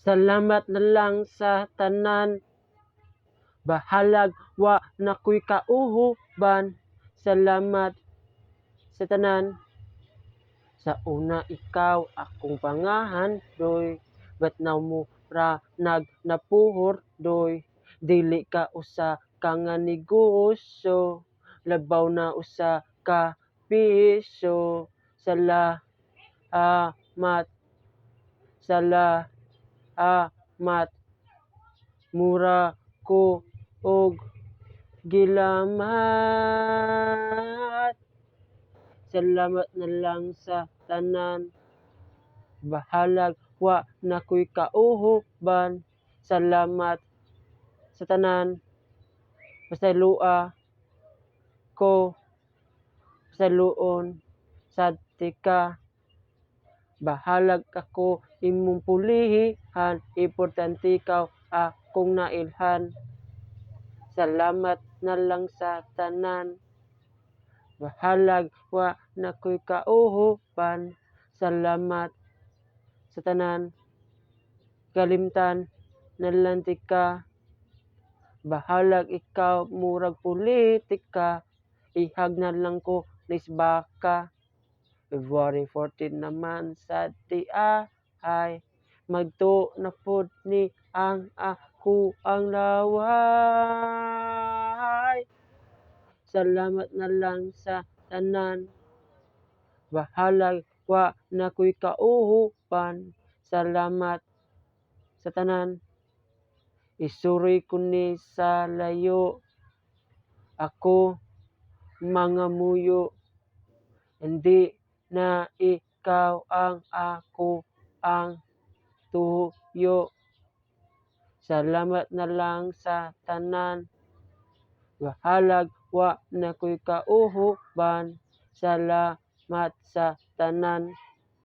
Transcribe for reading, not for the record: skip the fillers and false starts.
Salamat na lang sa tanan, bahalag wa nakoy kauhoban. Salamat sa tanan. Sa una ikaw akong pangahan, doy. Ba't na mo ra napuhor, doy. Dili ka usa ka nga negosyo, labaw na usa ka piso. Salamat, salamat, mura ko og gilamat. Salamat na lang sa tanan, bahalag wa nakoy kauhoban. Salamat sa tanan, pasayloa ko, pasayloon sad ka. Bahalag ako imong pulihan, importante ikaw akong nailhan. Salamat na lang sa tanan, bahalag wa nakoy kauhoban. Salamat sa tanan, kalimtan na lang ka. Bahalag ikaw murag politika, ihag na lang ko nisbaka. February 14 naman sa ay magtuo na pud ni ang ako ang laway. Salamat na lang sa tanan, bahalag wa nakoy kauhoban. Salamat sa tanan, isuri ko ni sa layo. Ako mga muyo, hindi na ikaw ang ako ang tuyo. Salamat na lang sa tanan, bahalag wa nakoy kauhoban. Salamat sa tanan.